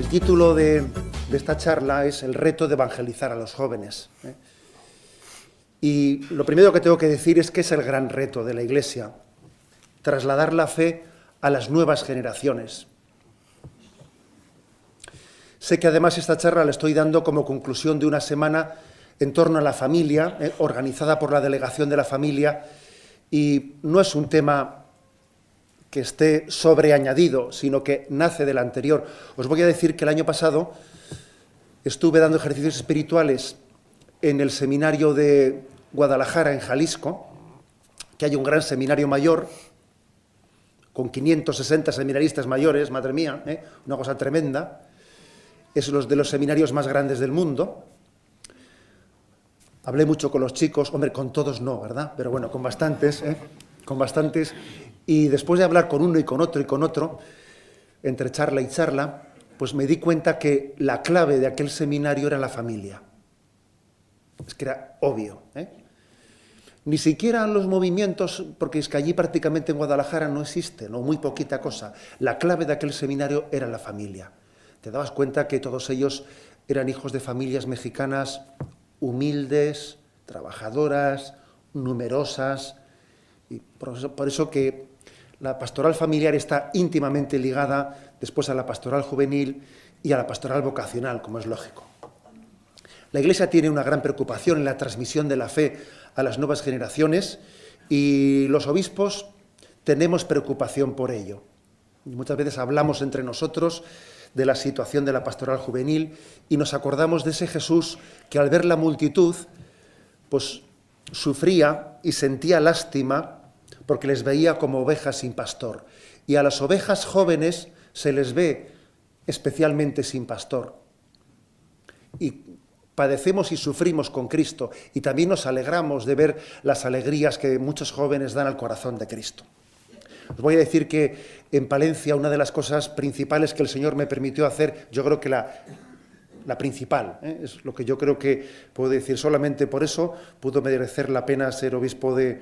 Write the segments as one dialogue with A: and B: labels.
A: el título de esta charla es El reto de evangelizar a los jóvenes. Y lo primero que tengo que decir es que es el gran reto de la Iglesia, trasladar la fe a las nuevas generaciones. Sé que además esta charla la estoy dando como conclusión de una semana en torno a la familia, organizada por la Delegación de la Familia, y no es un tema que esté sobreañadido, sino que nace del anterior. Os voy a decir que el año pasado estuve dando ejercicios espirituales en el seminario de Guadalajara, en Jalisco, que hay un gran seminario mayor, con 560 seminaristas mayores, madre mía, una cosa tremenda. Es uno de los seminarios más grandes del mundo. Hablé mucho con los chicos, hombre, con todos no, ¿verdad? Pero bueno, con bastantes, con bastantes. Y después de hablar con uno y con otro, entre charla y charla, pues me di cuenta que la clave de aquel seminario era la familia. Es que era obvio, Ni siquiera los movimientos, porque es que allí prácticamente en Guadalajara no existen, o muy poquita cosa. La clave de aquel seminario era la familia. Te dabas cuenta que todos ellos eran hijos de familias mexicanas humildes, trabajadoras, numerosas. Y por eso que la pastoral familiar está íntimamente ligada después a la pastoral juvenil y a la pastoral vocacional, como es lógico. La Iglesia tiene una gran preocupación en la transmisión de la fe a las nuevas generaciones y los obispos tenemos preocupación por ello. Muchas veces hablamos entre nosotros de la situación de la pastoral juvenil y nos acordamos de ese Jesús que al ver la multitud pues sufría y sentía lástima porque les veía como ovejas sin pastor. Y a las ovejas jóvenes se les ve especialmente sin pastor. Y padecemos y sufrimos con Cristo y también nos alegramos de ver las alegrías que muchos jóvenes dan al corazón de Cristo. Os voy a decir que en Palencia una de las cosas principales que el Señor me permitió hacer, yo creo que la principal, es lo que yo creo que puedo decir, solamente por eso pudo merecer la pena ser obispo de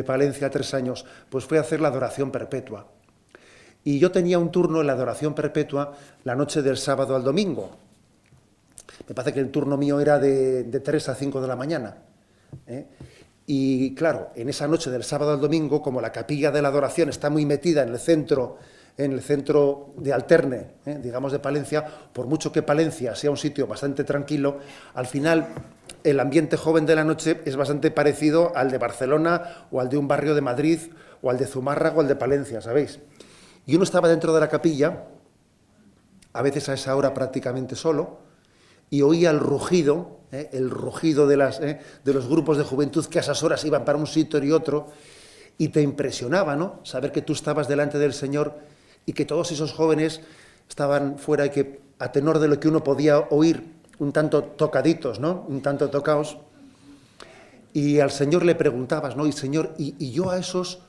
A: Palencia 3 años, pues fue a hacer la adoración perpetua. Y yo tenía un turno en la adoración perpetua la noche del sábado al domingo. Me parece que el turno mío era de 3 a 5 de la mañana. Y claro, en esa noche del sábado al domingo, como la capilla de la adoración está muy metida en el centro de Alterne, digamos de Palencia, por mucho que Palencia sea un sitio bastante tranquilo, al final el ambiente joven de la noche es bastante parecido al de Barcelona o al de un barrio de Madrid o al de Zumárraga o al de Palencia, ¿sabéis? Y uno estaba dentro de la capilla, a veces a esa hora prácticamente solo, y oía el rugido de los grupos de juventud que a esas horas iban para un sitio y otro, y te impresionaba, ¿no? Saber que tú estabas delante del Señor y que todos esos jóvenes estaban fuera y que a tenor de lo que uno podía oír, un tanto tocaditos, ¿no? Un tanto tocaos, y al Señor le preguntabas, ¿no? Y Señor, y yo a esos,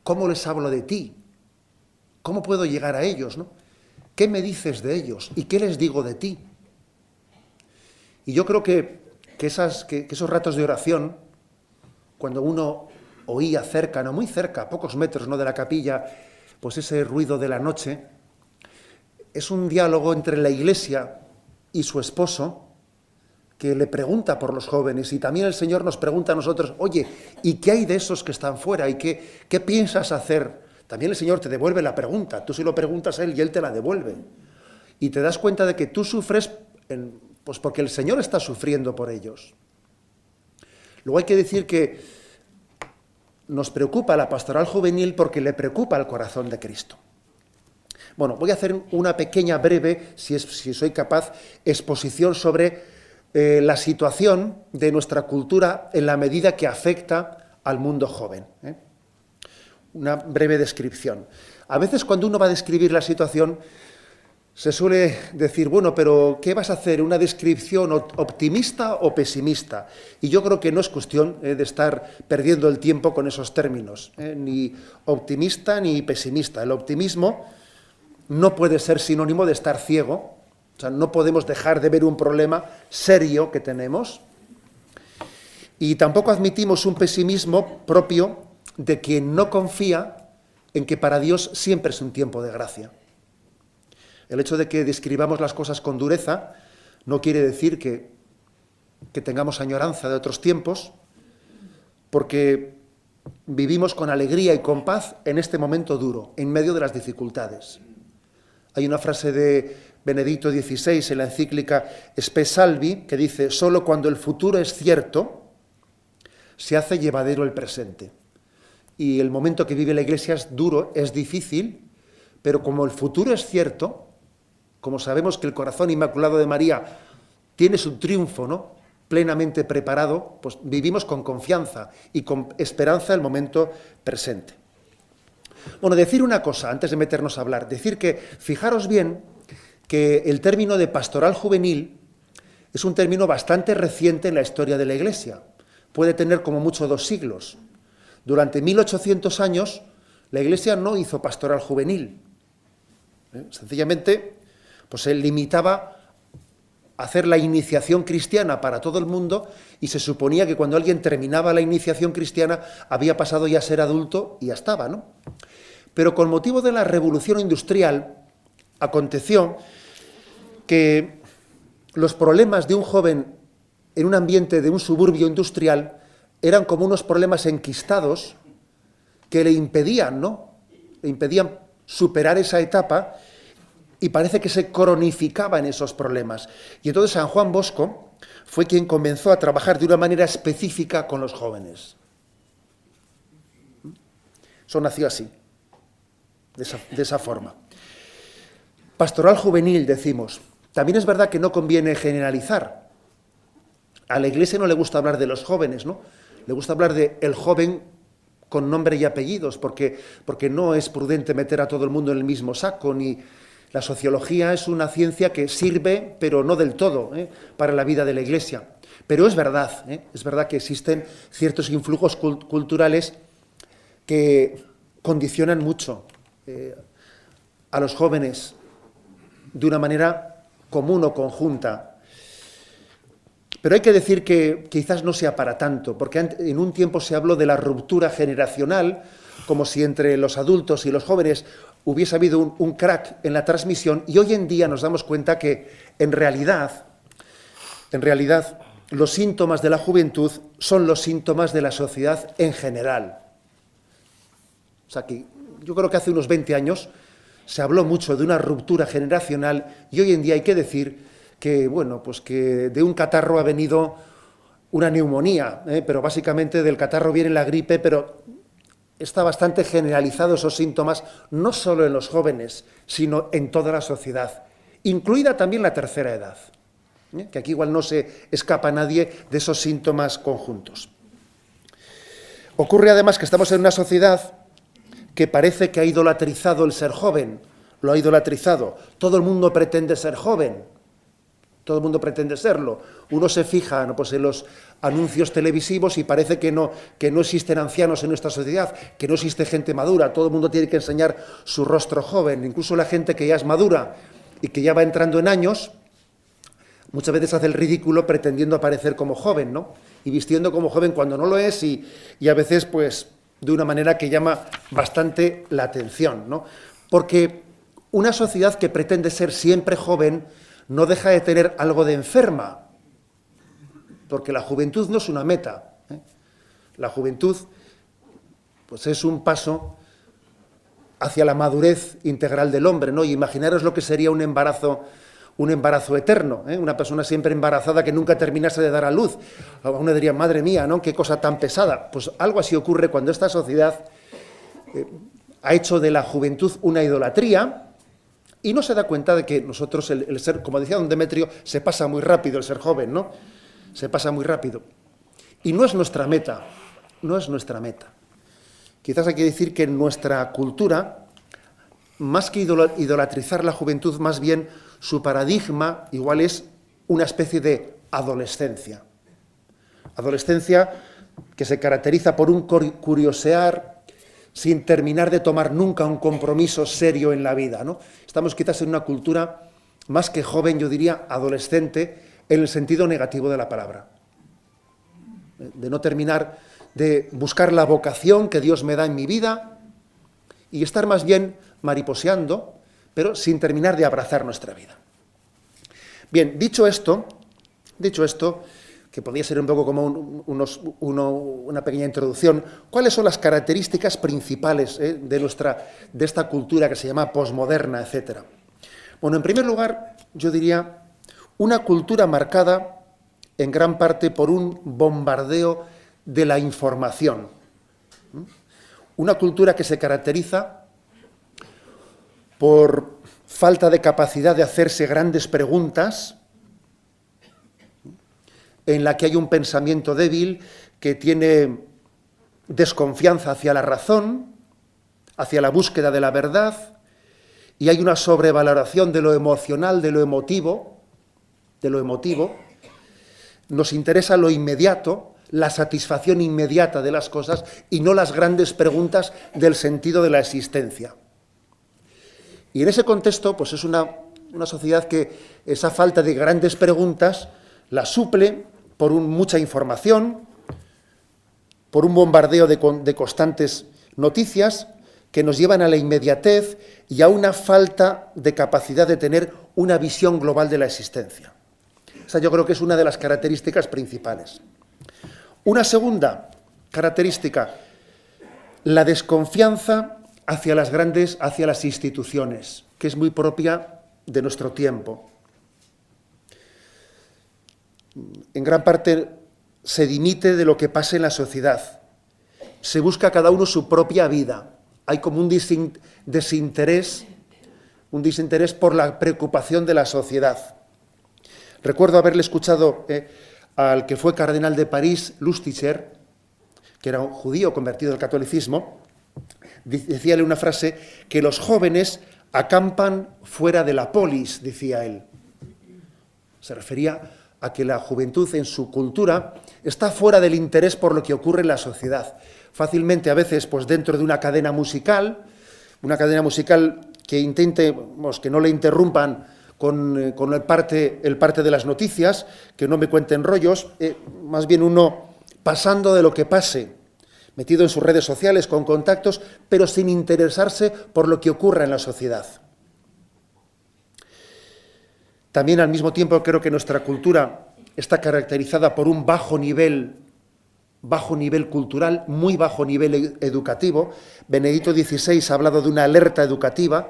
A: ¿cómo les hablo de ti? ¿Cómo puedo llegar a ellos, no? ¿Qué me dices de ellos? ¿Y qué les digo de ti? Y yo creo que esos ratos de oración, cuando uno oía cerca, no muy cerca, a pocos metros, ¿no?, de la capilla, pues ese ruido de la noche, es un diálogo entre la Iglesia y su esposo, que le pregunta por los jóvenes, y también el Señor nos pregunta a nosotros, oye, ¿y qué hay de esos que están fuera? ¿Y qué piensas hacer? También el Señor te devuelve la pregunta, tú se lo preguntas a Él y Él te la devuelve. Y te das cuenta de que tú sufres pues porque el Señor está sufriendo por ellos. Luego hay que decir que nos preocupa la pastoral juvenil porque le preocupa el corazón de Cristo. Bueno, voy a hacer una pequeña, breve, si soy capaz, exposición sobre la situación de nuestra cultura en la medida que afecta al mundo joven. Una breve descripción. A veces cuando uno va a describir la situación, se suele decir, bueno, pero ¿qué vas a hacer? ¿Una descripción optimista o pesimista? Y yo creo que no es cuestión de estar perdiendo el tiempo con esos términos, ni optimista ni pesimista. El optimismo no puede ser sinónimo de estar ciego, o sea, no podemos dejar de ver un problema serio que tenemos, y tampoco admitimos un pesimismo propio de quien no confía en que para Dios siempre es un tiempo de gracia. El hecho de que describamos las cosas con dureza no quiere decir que tengamos añoranza de otros tiempos, porque vivimos con alegría y con paz en este momento duro, en medio de las dificultades. Hay una frase de Benedicto XVI en la encíclica Spe Salvi que dice: solo cuando el futuro es cierto se hace llevadero el presente. Y el momento que vive la Iglesia es duro, es difícil, pero como el futuro es cierto, como sabemos que el corazón inmaculado de María tiene su triunfo, ¿no?, plenamente preparado, pues vivimos con confianza y con esperanza el momento presente. Bueno, decir una cosa antes de meternos a hablar, decir que, fijaros bien, que el término de pastoral juvenil es un término bastante reciente en la historia de la Iglesia. Puede tener como mucho 2 siglos. Durante 1800 años la Iglesia no hizo pastoral juvenil. Sencillamente, pues se limitaba a hacer la iniciación cristiana para todo el mundo y se suponía que cuando alguien terminaba la iniciación cristiana había pasado ya a ser adulto y ya estaba, ¿no? Pero con motivo de la revolución industrial aconteció que los problemas de un joven en un ambiente de un suburbio industrial eran como unos problemas enquistados que le impedían, ¿no?, le impedían superar esa etapa, y parece que se cronificaban esos problemas. Y entonces San Juan Bosco fue quien comenzó a trabajar de una manera específica con los jóvenes. Eso nació así, de esa forma. Pastoral juvenil, decimos. También es verdad que no conviene generalizar. A la Iglesia no le gusta hablar de los jóvenes, ¿no? Le gusta hablar de el joven con nombre y apellidos, porque no es prudente meter a todo el mundo en el mismo saco, ni... La sociología es una ciencia que sirve, pero no del todo, para la vida de la Iglesia. Pero es verdad que existen ciertos influjos culturales que condicionan mucho a los jóvenes de una manera común o conjunta. Pero hay que decir que quizás no sea para tanto, porque en un tiempo se habló de la ruptura generacional, como si entre los adultos y los jóvenes hubiese habido un crack en la transmisión, y hoy en día nos damos cuenta que en realidad los síntomas de la juventud son los síntomas de la sociedad en general. O sea que yo creo que hace unos 20 años se habló mucho de una ruptura generacional y hoy en día hay que decir que, bueno, pues que de un catarro ha venido una neumonía, pero básicamente del catarro viene la gripe, pero está bastante generalizado esos síntomas, no solo en los jóvenes, sino en toda la sociedad, incluida también la tercera edad, que aquí igual no se escapa nadie de esos síntomas conjuntos. Ocurre además que estamos en una sociedad que parece que ha idolatrizado el ser joven, lo ha idolatrizado. Todo el mundo pretende ser joven, todo el mundo pretende serlo. Uno se fija, ¿no?, pues en los anuncios televisivos y parece que no existen ancianos en nuestra sociedad, que no existe gente madura, todo el mundo tiene que enseñar su rostro joven, incluso la gente que ya es madura y que ya va entrando en años, muchas veces hace el ridículo pretendiendo aparecer como joven, ¿no?, y vistiendo como joven cuando no lo es y a veces pues de una manera que llama bastante la atención, ¿no? Porque una sociedad que pretende ser siempre joven no deja de tener algo de enferma, porque la juventud no es una meta. La juventud pues es un paso hacia la madurez integral del hombre, ¿no? Y imaginaros lo que sería un embarazo eterno, una persona siempre embarazada que nunca terminase de dar a luz. Uno diría, madre mía, ¿no?, qué cosa tan pesada. Pues algo así ocurre cuando esta sociedad ha hecho de la juventud una idolatría, y no se da cuenta de que nosotros, el ser, como decía don Demetrio, se pasa muy rápido el ser joven, ¿no? Se pasa muy rápido. Y no es nuestra meta, no es nuestra meta. Quizás hay que decir que en nuestra cultura, más que idolatrizar la juventud, más bien su paradigma igual es una especie de adolescencia. Adolescencia que se caracteriza por un curiosear sin terminar de tomar nunca un compromiso serio en la vida, ¿no? Estamos quizás en una cultura más que joven, yo diría adolescente, en el sentido negativo de la palabra. De no terminar de buscar la vocación que Dios me da en mi vida y estar más bien mariposeando, pero sin terminar de abrazar nuestra vida. Bien, dicho esto, que podría ser un poco como una pequeña introducción, ¿cuáles son las características principales de esta cultura que se llama posmoderna, etcétera? Bueno, en primer lugar, yo diría una cultura marcada en gran parte por un bombardeo de la información. Una cultura que se caracteriza por falta de capacidad de hacerse grandes preguntas, en la que hay un pensamiento débil que tiene desconfianza hacia la razón, hacia la búsqueda de la verdad, y hay una sobrevaloración de lo emocional, de lo emotivo. Nos interesa lo inmediato, la satisfacción inmediata de las cosas y no las grandes preguntas del sentido de la existencia. Y en ese contexto, pues es una sociedad que esa falta de grandes preguntas la suple por mucha información, por un bombardeo de constantes noticias que nos llevan a la inmediatez y a una falta de capacidad de tener una visión global de la existencia. Esa yo creo que es una de las características principales. Una segunda característica, la desconfianza hacia las instituciones, que es muy propia de nuestro tiempo. En gran parte se dimite de lo que pasa en la sociedad. Se busca cada uno su propia vida. Hay como un desinterés por la preocupación de la sociedad. Recuerdo haberle escuchado al que fue cardenal de París, Lustiger, que era un judío convertido al catolicismo, decíale una frase, que los jóvenes acampan fuera de la polis, decía él. Se refería a que la juventud en su cultura está fuera del interés por lo que ocurre en la sociedad. Fácilmente, a veces, pues dentro de una cadena musical que intente, que no le interrumpan con el parte de las noticias, que no me cuenten rollos, más bien uno pasando de lo que pase, metido en sus redes sociales, con contactos, pero sin interesarse por lo que ocurra en la sociedad. También al mismo tiempo creo que nuestra cultura está caracterizada por un bajo nivel cultural, muy bajo nivel educativo. Benedicto XVI ha hablado de una alerta educativa,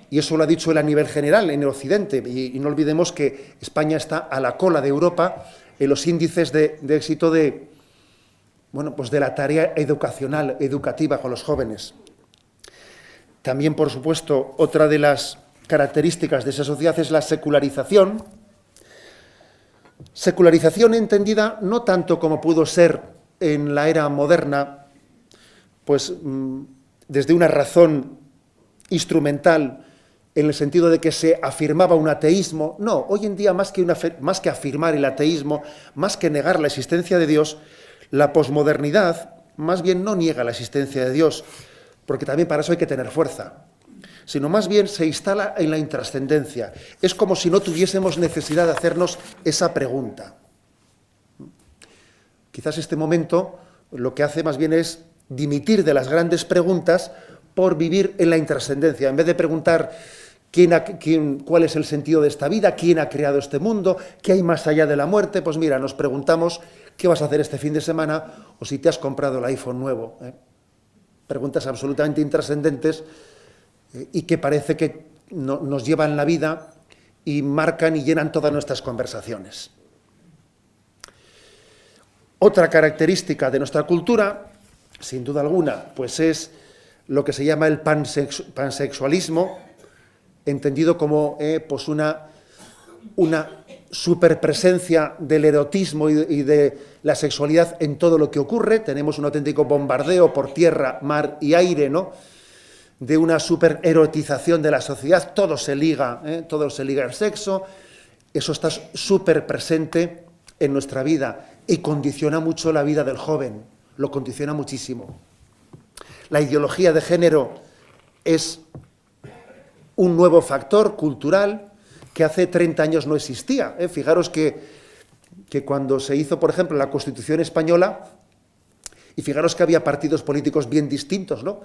A: y eso lo ha dicho él a nivel general, en el Occidente, y no olvidemos que España está a la cola de Europa en los índices de éxito de la tarea educativa con los jóvenes. También, por supuesto, otra de las características de esa sociedad es la secularización. Secularización entendida no tanto como pudo ser en la era moderna, pues desde una razón instrumental, en el sentido de que se afirmaba un ateísmo. No, hoy en día más que afirmar el ateísmo, más que negar la existencia de Dios, la posmodernidad más bien no niega la existencia de Dios, porque también para eso hay que tener fuerza, sino más bien se instala en la intrascendencia. Es como si no tuviésemos necesidad de hacernos esa pregunta. Quizás este momento lo que hace más bien es dimitir de las grandes preguntas por vivir en la intrascendencia. En vez de preguntar cuál es el sentido de esta vida, quién ha creado este mundo, qué hay más allá de la muerte, pues mira, nos preguntamos qué vas a hacer este fin de semana o si te has comprado el iPhone nuevo. Preguntas absolutamente intrascendentes y que parece que nos llevan la vida y marcan y llenan todas nuestras conversaciones. Otra característica de nuestra cultura, sin duda alguna, pues es lo que se llama el pansexualismo, entendido como una superpresencia del erotismo y de la sexualidad en todo lo que ocurre. Tenemos un auténtico bombardeo por tierra, mar y aire, ¿no?, de una supererotización de la sociedad. Todo se liga al sexo. Eso está súper presente en nuestra vida y condiciona mucho la vida del joven, lo condiciona muchísimo. La ideología de género es un nuevo factor cultural que hace 30 años no existía. Fijaros que cuando se hizo, por ejemplo, la Constitución española, y fijaros que había partidos políticos bien distintos, ¿no?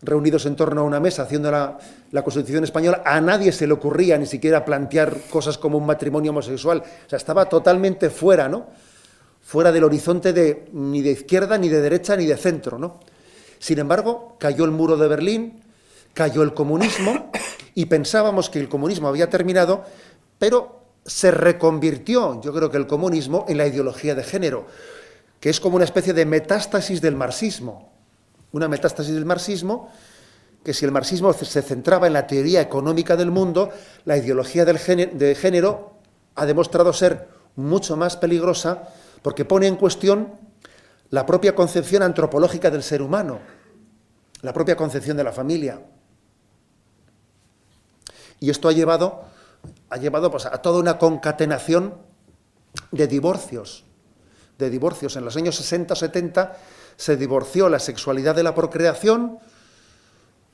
A: reunidos en torno a una mesa haciendo la Constitución española, a nadie se le ocurría ni siquiera plantear cosas como un matrimonio homosexual. O sea, estaba totalmente fuera, ¿no? Fuera del horizonte ni de izquierda, ni de derecha, ni de centro, ¿no? Sin embargo, cayó el muro de Berlín, cayó el comunismo, y pensábamos que el comunismo había terminado, pero se reconvirtió, yo creo que el comunismo, en la ideología de género, que es como una especie de metástasis del marxismo. Una metástasis del marxismo, que si el marxismo se centraba en la teoría económica del mundo, la ideología de género ha demostrado ser mucho más peligrosa porque pone en cuestión la propia concepción antropológica del ser humano, la propia concepción de la familia. Y esto ha llevado pues, a toda una concatenación de divorcios. En los años 60 o 70 se divorció la sexualidad de la procreación,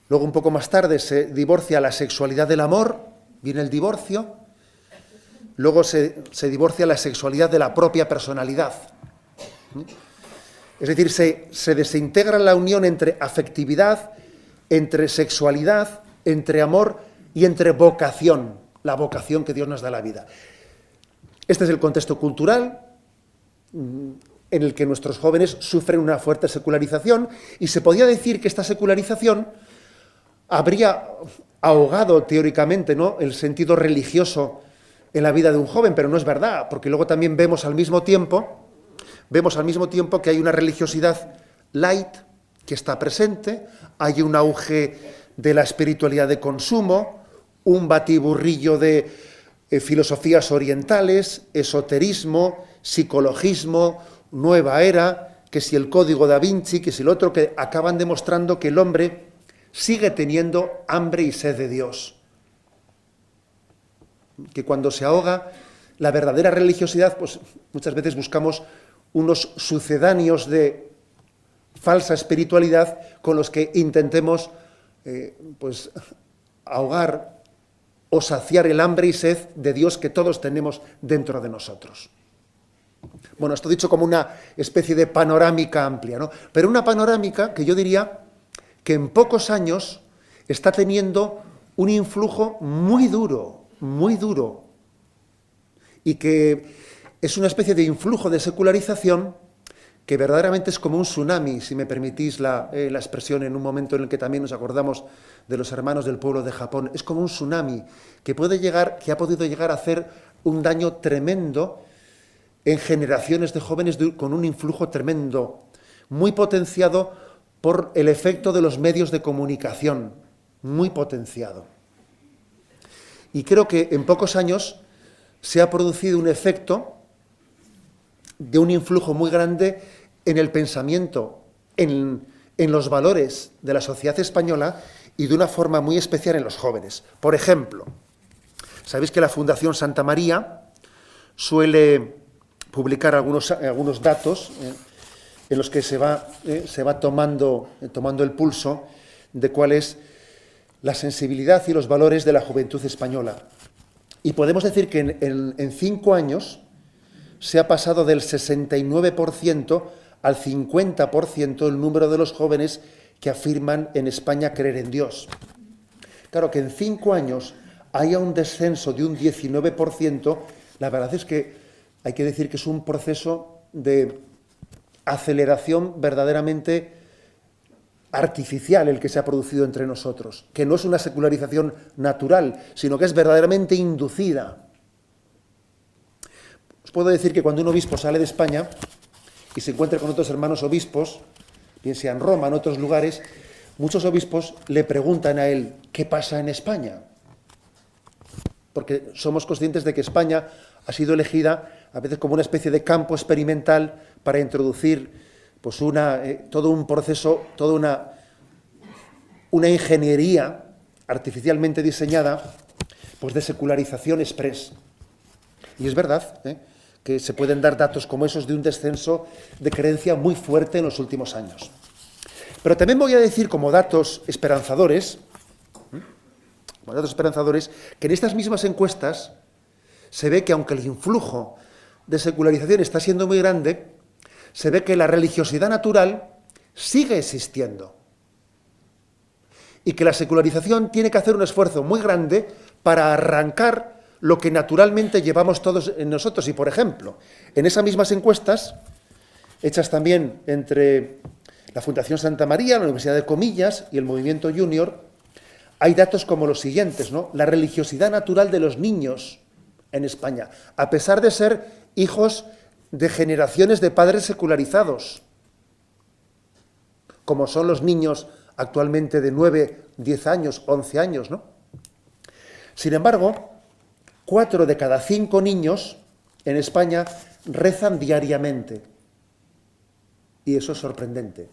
A: luego un poco más tarde se divorcia la sexualidad del amor, viene el divorcio, luego se divorcia la sexualidad de la propia personalidad. Es decir, se desintegra la unión entre afectividad, entre sexualidad, entre amor y entre vocación, la vocación que Dios nos da a la vida. Este es el contexto cultural en el que nuestros jóvenes sufren una fuerte secularización, y se podía decir que esta secularización habría ahogado teóricamente, ¿no?, el sentido religioso en la vida de un joven, pero no es verdad, porque luego también vemos al mismo tiempo que hay una religiosidad light que está presente, hay un auge de la espiritualidad de consumo, un batiburrillo de filosofías orientales, esoterismo, psicologismo, nueva era, que si el código da Vinci, que si el otro, que acaban demostrando que el hombre sigue teniendo hambre y sed de Dios. Que cuando se ahoga la verdadera religiosidad, pues muchas veces buscamos unos sucedáneos de falsa espiritualidad con los que intentemos pues ahogar o saciar el hambre y sed de Dios que todos tenemos dentro de nosotros. Bueno, esto dicho como una especie de panorámica amplia, ¿no? Pero una panorámica que yo diría que en pocos años está teniendo un influjo muy duro, y que es una especie de influjo de secularización que verdaderamente es como un tsunami, si me permitís la expresión, en un momento en el que también nos acordamos de los hermanos del pueblo de Japón. Es como un tsunami que ha podido llegar a hacer un daño tremendo en generaciones de jóvenes con un influjo tremendo, muy potenciado por el efecto de los medios de comunicación, muy potenciado. Y creo que en pocos años se ha producido un efecto de un influjo muy grande en el pensamiento, en los valores de la sociedad española y de una forma muy especial en los jóvenes. Por ejemplo, sabéis que la Fundación Santa María suele publicar algunos datos en los que se va tomando el pulso de cuál es la sensibilidad y los valores de la juventud española. Y podemos decir que en 5 años se ha pasado del 69% al 50% el número de los jóvenes que afirman en España creer en Dios. Claro, que en 5 años haya un descenso de un 19%, la verdad es que hay que decir que es un proceso de aceleración verdaderamente artificial el que se ha producido entre nosotros, que no es una secularización natural, sino que es verdaderamente inducida. Os puedo decir que cuando un obispo sale de España y se encuentra con otros hermanos obispos, bien sea en Roma, en otros lugares, muchos obispos le preguntan a él, ¿qué pasa en España? Porque somos conscientes de que España ha sido elegida a veces como una especie de campo experimental para introducir pues todo un proceso, toda una ingeniería artificialmente diseñada pues de secularización express. Y es verdad que se pueden dar datos como esos de un descenso de creencia muy fuerte en los últimos años. Pero también voy a decir como datos esperanzadores, que en estas mismas encuestas se ve que aunque el influjo de secularización está siendo muy grande, se ve que la religiosidad natural sigue existiendo. y que la secularización tiene que hacer un esfuerzo muy grande para arrancar lo que naturalmente llevamos todos en nosotros. Y, por ejemplo, en esas mismas encuestas, hechas también entre la Fundación Santa María, la Universidad de Comillas y el Movimiento Junior, hay datos como los siguientes, ¿no? La religiosidad natural de los niños en España, a pesar de ser hijos de generaciones de padres secularizados, como son los niños actualmente de 9, 10 años, 11 años, ¿no? Sin embargo, 4 de cada 5 niños en España rezan diariamente. Y eso es sorprendente,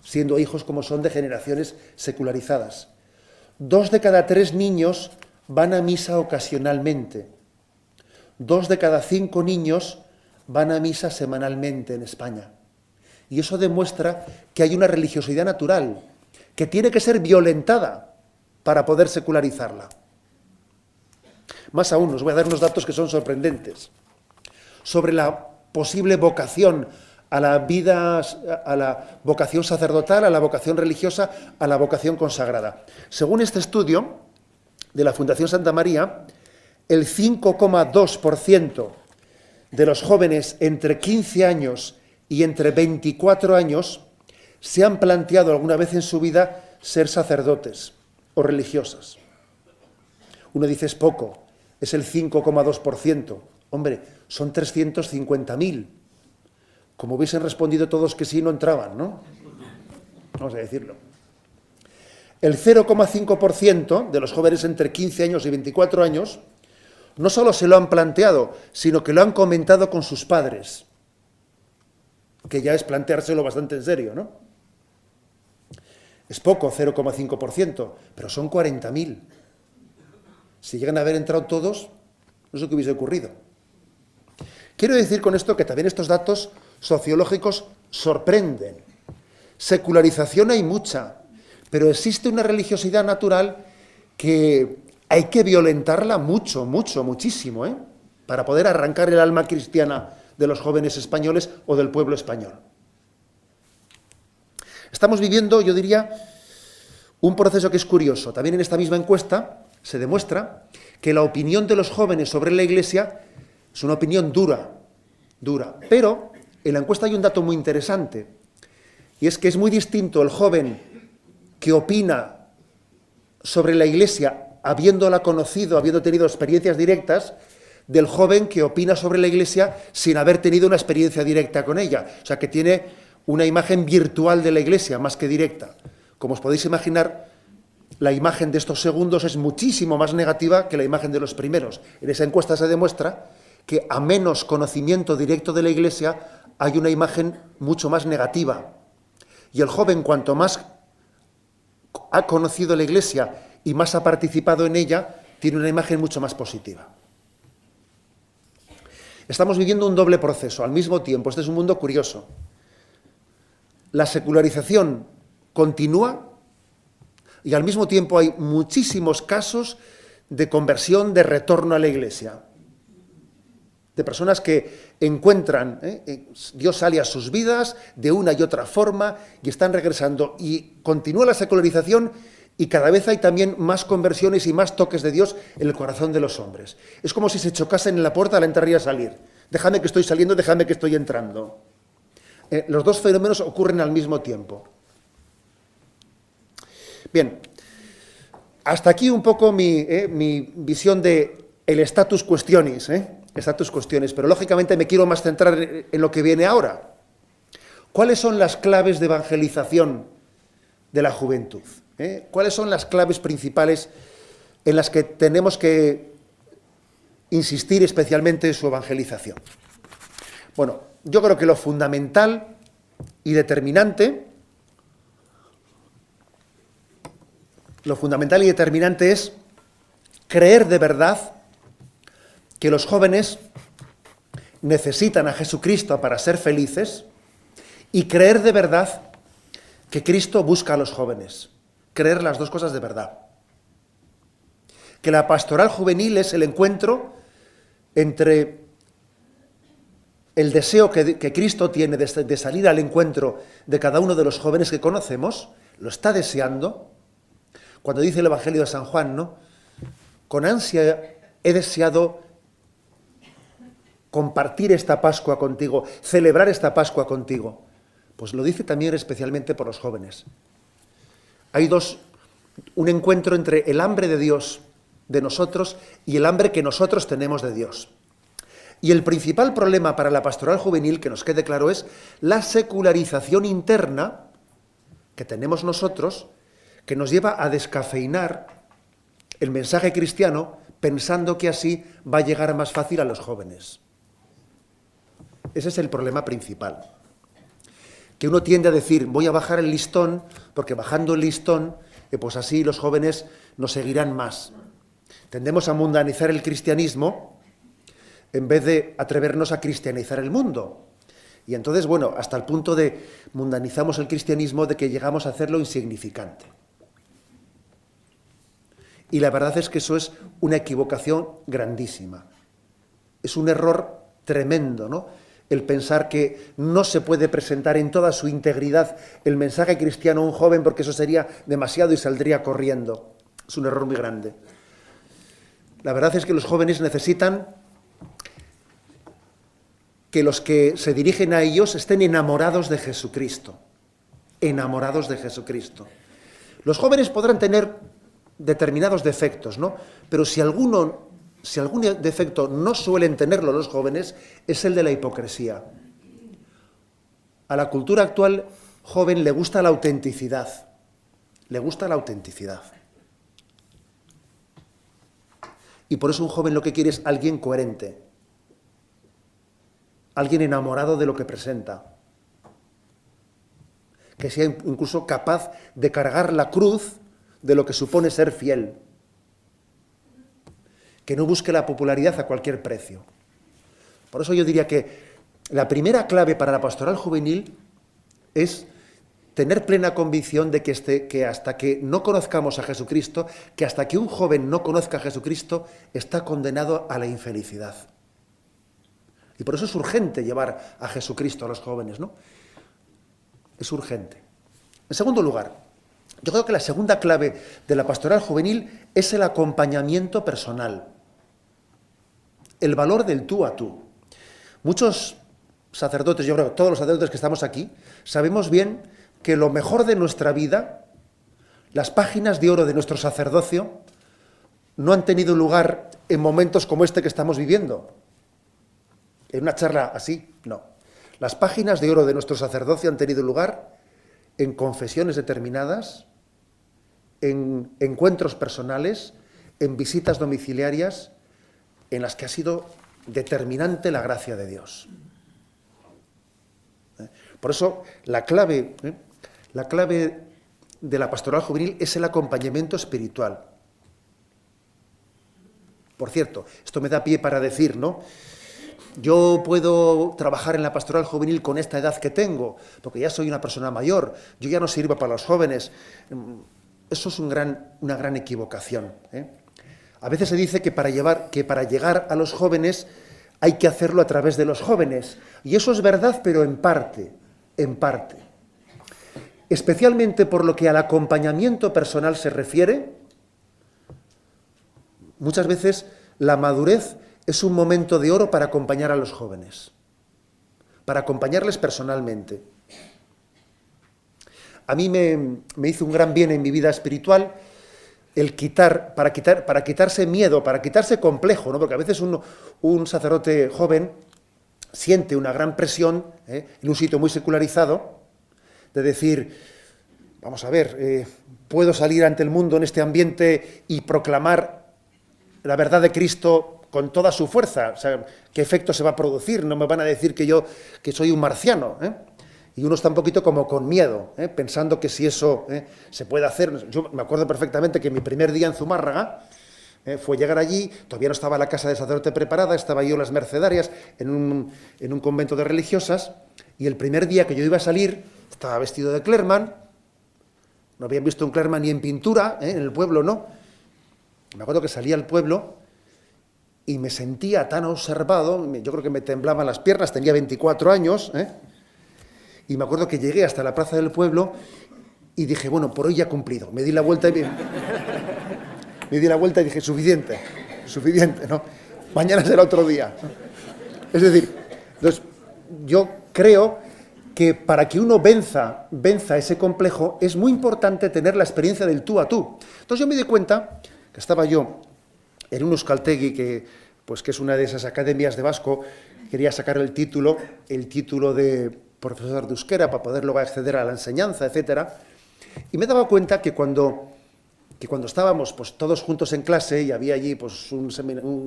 A: siendo hijos como son de generaciones secularizadas. 2 de cada 3 niños van a misa ocasionalmente. 2 de cada 5 niños van a misa semanalmente en España. Y eso demuestra que hay una religiosidad natural, que tiene que ser violentada para poder secularizarla. Más aún, os voy a dar unos datos que son sorprendentes. Sobre la posible vocación a la vida, a la vocación sacerdotal, a la vocación religiosa, a la vocación consagrada. Según este estudio de la Fundación Santa María, el 5,2% de los jóvenes entre 15 años y entre 24 años se han planteado alguna vez en su vida ser sacerdotes o religiosas. Uno dice es poco, es el 5,2%. Hombre, son 350.000. Como hubiesen respondido todos que sí, no entraban, ¿no? Vamos a decirlo. El 0,5% de los jóvenes entre 15 años y 24 años no solo se lo han planteado, sino que lo han comentado con sus padres, que ya es planteárselo bastante en serio, ¿no? Es poco, 0,5%, pero son 40.000. Si llegan a haber entrado todos, no sé qué hubiese ocurrido. Quiero decir con esto que también estos datos sociológicos sorprenden. Secularización hay mucha, pero existe una religiosidad natural que hay que violentarla muchísimo, para poder arrancar el alma cristiana de los jóvenes españoles o del pueblo español. Estamos viviendo, yo diría, un proceso que es curioso. También en esta misma encuesta se demuestra que la opinión de los jóvenes sobre la Iglesia es una opinión dura, pero en la encuesta hay un dato muy interesante, y es que es muy distinto el joven que opina sobre la Iglesia habiéndola conocido, habiendo tenido experiencias directas, del joven que opina sobre la Iglesia sin haber tenido una experiencia directa con ella. O sea, que tiene una imagen virtual de la Iglesia más que directa. Como os podéis imaginar, la imagen de estos segundos es muchísimo más negativa que la imagen de los primeros. En esa encuesta se demuestra que a menos conocimiento directo de la Iglesia hay una imagen mucho más negativa. Y el joven, cuanto más ha conocido la Iglesia y más ha participado en ella, tiene una imagen mucho más positiva. Estamos viviendo un doble proceso al mismo tiempo. Este es un mundo curioso. La secularización continúa y al mismo tiempo hay muchísimos casos de conversión, de retorno a la Iglesia. De personas que encuentran, Dios sale a sus vidas de una y otra forma y están regresando. Y continúa la secularización y cada vez hay también más conversiones y más toques de Dios en el corazón de los hombres. Es como si se chocasen en la puerta al entrar y a salir. Déjame que estoy saliendo, déjame que estoy entrando. Los dos fenómenos ocurren al mismo tiempo. Bien, hasta aquí un poco mi visión de el status questionis, status questionis, pero lógicamente me quiero más centrar en lo que viene ahora. ¿Cuáles son las claves de evangelización de la juventud? ¿Cuáles son las claves principales en las que tenemos que insistir especialmente en su evangelización? Bueno, yo creo que lo fundamental y determinante es creer de verdad que los jóvenes necesitan a Jesucristo para ser felices y creer de verdad que Cristo busca a los jóvenes. Creer las dos cosas de verdad. Que la pastoral juvenil es el encuentro entre el deseo que Cristo tiene de salir al encuentro de cada uno de los jóvenes que conocemos, lo está deseando, Cuando dice el Evangelio de San Juan, ¿no? Con ansia he deseado compartir esta Pascua contigo, celebrar esta Pascua contigo. Pues lo dice también especialmente por los jóvenes. Hay un encuentro entre el hambre de Dios, de nosotros, y el hambre que nosotros tenemos de Dios. Y el principal problema para la pastoral juvenil, que nos quede claro, es la secularización interna que tenemos nosotros, que nos lleva a descafeinar el mensaje cristiano pensando que así va a llegar más fácil a los jóvenes. Ese es el problema principal. Que uno tiende a decir, voy a bajar el listón, porque bajando el listón, pues así los jóvenes nos seguirán más. Tendemos a mundanizar el cristianismo en vez de atrevernos a cristianizar el mundo. Y entonces, bueno, hasta el punto de mundanizamos el cristianismo de que llegamos a hacerlo insignificante. Y la verdad es que eso es una equivocación grandísima. Es un error tremendo, ¿no? El pensar que no se puede presentar en toda su integridad el mensaje cristiano a un joven porque eso sería demasiado y saldría corriendo. Es un error muy grande. La verdad es que los jóvenes necesitan que los que se dirigen a ellos estén enamorados de Jesucristo. Enamorados de Jesucristo. Los jóvenes podrán tener determinados defectos, ¿no? Pero si algún defecto no suelen tenerlo los jóvenes, es el de la hipocresía. A la cultura actual joven le gusta la autenticidad. Le gusta la autenticidad. Y por eso un joven lo que quiere es alguien coherente. Alguien enamorado de lo que presenta. Que sea incluso capaz de cargar la cruz de lo que supone ser fiel. Que no busque la popularidad a cualquier precio. Por eso yo diría que la primera clave para la pastoral juvenil es tener plena convicción de que hasta que no conozcamos a Jesucristo, que hasta que un joven no conozca a Jesucristo, está condenado a la infelicidad. Y por eso es urgente llevar a Jesucristo a los jóvenes, ¿no? Es urgente. En segundo lugar, yo creo que la segunda clave de la pastoral juvenil es el acompañamiento personal. El valor del tú a tú. Muchos sacerdotes, yo creo que todos los sacerdotes que estamos aquí, sabemos bien que lo mejor de nuestra vida, las páginas de oro de nuestro sacerdocio, no han tenido lugar en momentos como este que estamos viviendo. En una charla así, no. Las páginas de oro de nuestro sacerdocio han tenido lugar en confesiones determinadas, en encuentros personales, en visitas domiciliarias, en las que ha sido determinante la gracia de Dios. Por eso la clave de la pastoral juvenil es el acompañamiento espiritual. Por cierto, esto me da pie para decir, ¿no? Yo puedo trabajar en la pastoral juvenil con esta edad que tengo, porque ya soy una persona mayor, yo ya no sirvo para los jóvenes. Eso es una gran equivocación, ¿eh? A veces se dice que para llegar a los jóvenes hay que hacerlo a través de los jóvenes. Y eso es verdad, pero en parte. Especialmente por lo que al acompañamiento personal se refiere, muchas veces la madurez es un momento de oro para acompañar a los jóvenes, para acompañarles personalmente. A mí me hizo un gran bien en mi vida espiritual el para quitarse miedo, para quitarse complejo, ¿no? Porque a veces un sacerdote joven siente una gran presión, en un sitio muy secularizado, de decir, vamos a ver, puedo salir ante el mundo en este ambiente y proclamar la verdad de Cristo con toda su fuerza. O sea, ¿qué efecto se va a producir? No me van a decir que soy un marciano, ¿eh? Y uno está un poquito como con miedo, pensando que si eso se puede hacer. Yo me acuerdo perfectamente que mi primer día en Zumárraga fue llegar allí, todavía no estaba la casa de sacerdote preparada, estaba yo en las Mercedarias, en un convento de religiosas, y el primer día que yo iba a salir, estaba vestido de clerman, no habían visto un clerman ni en pintura, en el pueblo, ¿no? Me acuerdo que salí al pueblo y me sentía tan observado, yo creo que me temblaban las piernas, tenía 24 años, y me acuerdo que llegué hasta la plaza del pueblo Y dije, bueno, por hoy ya he cumplido. Me di la vuelta y dije, suficiente, ¿no? Mañana será otro día. Es decir, entonces, yo creo que para que uno venza ese complejo es muy importante tener la experiencia del tú a tú. Entonces yo me di cuenta que estaba yo en un euskaltegi que es una de esas academias de vasco, quería sacar el título de profesor de euskera para poder luego acceder a la enseñanza, etcétera. Y me daba cuenta que cuando estábamos pues, todos juntos en clase y había allí pues, un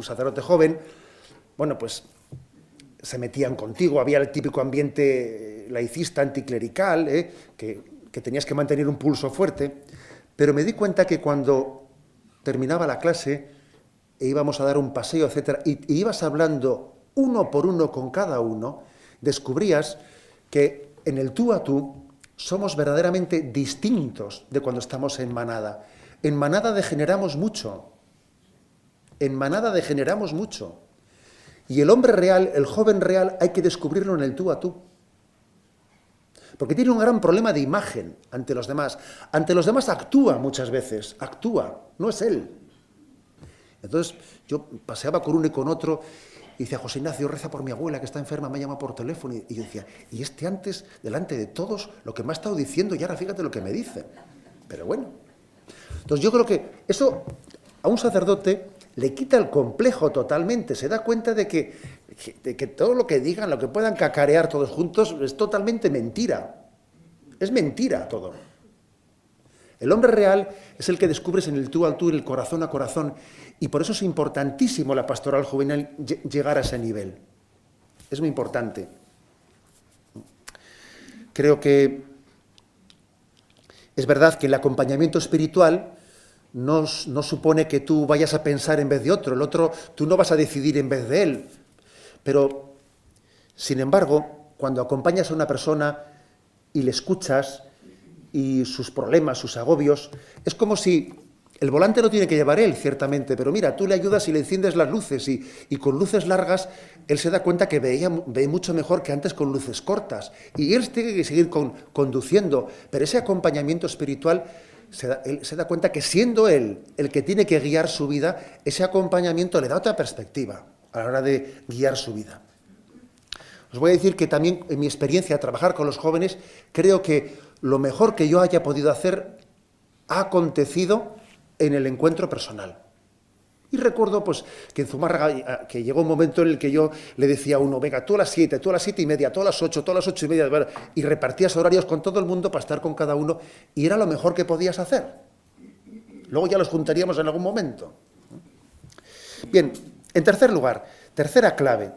A: sacerdote joven, bueno, pues se metían contigo, había el típico ambiente laicista, anticlerical, que tenías que mantener un pulso fuerte, pero me di cuenta que cuando terminaba la clase e íbamos a dar un paseo, etcétera, y ibas hablando uno por uno con cada uno, descubrías que en el tú a tú somos verdaderamente distintos de cuando estamos en manada. En manada degeneramos mucho. Y el hombre real, el joven real, hay que descubrirlo en el tú a tú. Porque tiene un gran problema de imagen ante los demás. Ante los demás actúa muchas veces, no es él. Entonces yo paseaba con uno y con otro y decía, José Ignacio, reza por mi abuela que está enferma, me llama por teléfono. Y yo decía, y antes, delante de todos, lo que me ha estado diciendo, y ahora fíjate lo que me dice. Pero bueno. Entonces yo creo que eso a un sacerdote le quita el complejo totalmente, se da cuenta de que todo lo que digan, lo que puedan cacarear todos juntos, es totalmente mentira. Es mentira todo. El hombre real es el que descubres en el tú al tú, en el corazón a corazón, y por eso es importantísimo la pastoral juvenil llegar a ese nivel. Es muy importante. Creo que es verdad que el acompañamiento espiritual no supone que tú vayas a pensar en vez de otro. El otro, tú no vas a decidir en vez de él. Pero, sin embargo, cuando acompañas a una persona y le escuchas y sus problemas, sus agobios, es como si el volante lo tiene que llevar él, ciertamente, pero mira, tú le ayudas y le enciendes las luces y con luces largas él se da cuenta que ve mucho mejor que antes con luces cortas. Y él tiene que seguir conduciendo, pero ese acompañamiento espiritual, él se da cuenta que siendo él el que tiene que guiar su vida, ese acompañamiento le da otra perspectiva a la hora de guiar su vida. Os voy a decir que también en mi experiencia trabajar con los jóvenes, creo que lo mejor que yo haya podido hacer ha acontecido en el encuentro personal. Y recuerdo pues, que en Zumárraga, que llegó un momento en el que yo le decía a uno, venga, tú a las 7, tú a las 7:30, tú a las 8, tú a las 8:30, y repartías horarios con todo el mundo para estar con cada uno, y era lo mejor que podías hacer. Luego ya los juntaríamos en algún momento. Bien, en tercer lugar, tercera clave.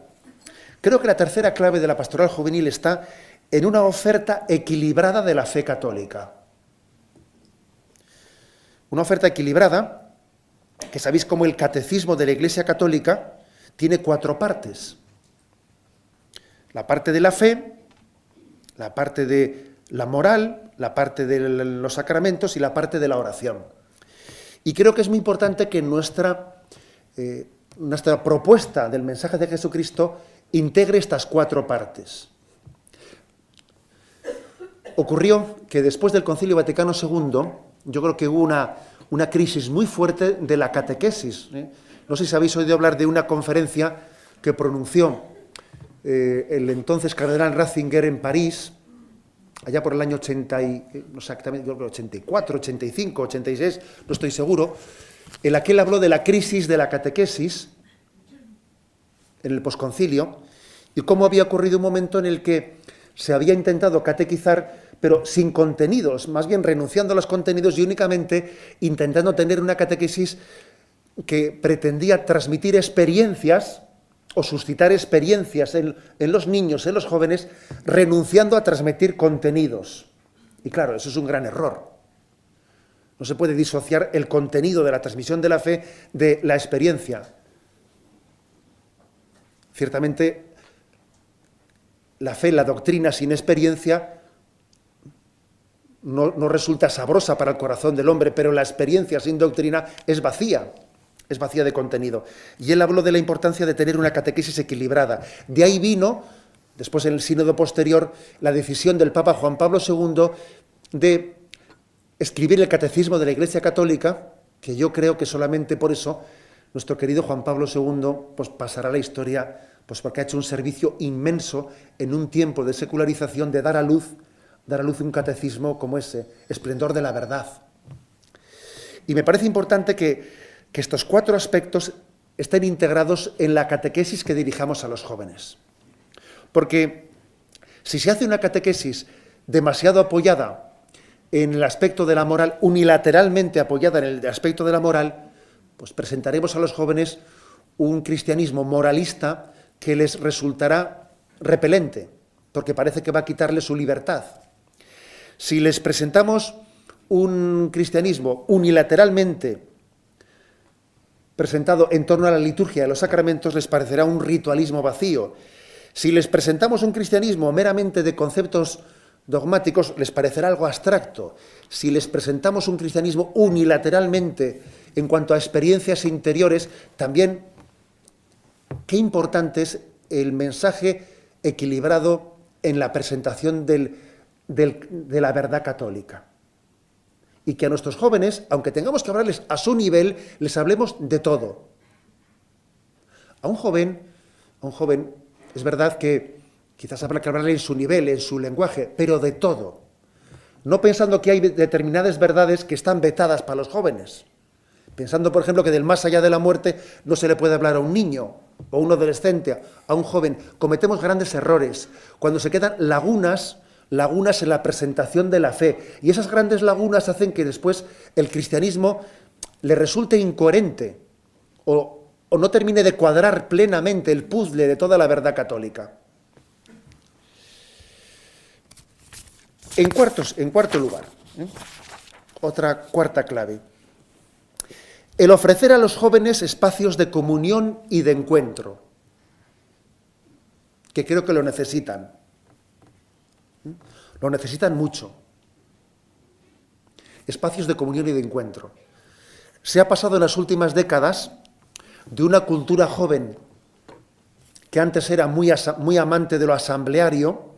A: Creo que la tercera clave de la pastoral juvenil está en una oferta equilibrada de la fe católica. Una oferta equilibrada, que sabéis cómo el catecismo de la Iglesia Católica tiene 4 partes. La parte de la fe, la parte de la moral, la parte de los sacramentos y la parte de la oración. Y creo que es muy importante que nuestra propuesta del mensaje de Jesucristo integre estas 4 partes. Ocurrió que después del Concilio Vaticano II, yo creo que hubo una crisis muy fuerte de la catequesis. No sé si habéis oído hablar de una conferencia que pronunció el entonces cardenal Ratzinger en París, allá por el año 80 no exactamente, yo creo 84, 85, 86, no estoy seguro, en la que él habló de la crisis de la catequesis en el posconcilio y cómo había ocurrido un momento en el que se había intentado catequizar, pero sin contenidos, más bien renunciando a los contenidos y únicamente intentando tener una catequesis que pretendía transmitir experiencias o suscitar experiencias en los niños, en los jóvenes, renunciando a transmitir contenidos. Y claro, eso es un gran error. No se puede disociar el contenido de la transmisión de la fe de la experiencia. Ciertamente, la fe, la doctrina sin experiencia no resulta sabrosa para el corazón del hombre, pero la experiencia sin doctrina es vacía de contenido. Y él habló de la importancia de tener una catequesis equilibrada. De ahí vino, después en el sínodo posterior, la decisión del Papa Juan Pablo II de escribir el Catecismo de la Iglesia Católica, que yo creo que solamente por eso nuestro querido Juan Pablo II pues, pasará a la historia, pues porque ha hecho un servicio inmenso en un tiempo de secularización, de dar a luz un catecismo como ese, esplendor de la verdad. Y me parece importante que estos 4 aspectos estén integrados en la catequesis que dirijamos a los jóvenes. Porque si se hace una catequesis demasiado apoyada en el aspecto de la moral, unilateralmente apoyada en el aspecto de la moral, pues presentaremos a los jóvenes un cristianismo moralista que les resultará repelente, porque parece que va a quitarles su libertad. Si les presentamos un cristianismo unilateralmente presentado en torno a la liturgia de los sacramentos, les parecerá un ritualismo vacío. Si les presentamos un cristianismo meramente de conceptos dogmáticos, les parecerá algo abstracto. Si les presentamos un cristianismo unilateralmente en cuanto a experiencias interiores, también qué importante es el mensaje equilibrado en la presentación de la verdad católica. Y que a nuestros jóvenes, aunque tengamos que hablarles a su nivel, les hablemos de todo. A un joven, es verdad que quizás habrá que hablarle en su nivel, en su lenguaje, pero de todo. No pensando que hay determinadas verdades que están vetadas para los jóvenes. Pensando, por ejemplo, que del más allá de la muerte no se le puede hablar a un niño o a un adolescente, a un joven. Cometemos grandes errores cuando se quedan lagunas en la presentación de la fe. Y esas grandes lagunas hacen que después el cristianismo le resulte incoherente o no termine de cuadrar plenamente el puzzle de toda la verdad católica. En cuarto lugar, otra cuarta clave, el ofrecer a los jóvenes espacios de comunión y de encuentro, que creo que lo necesitan. Lo necesitan mucho. Espacios de comunión y de encuentro. Se ha pasado en las últimas décadas de una cultura joven que antes era muy amante de lo asambleario,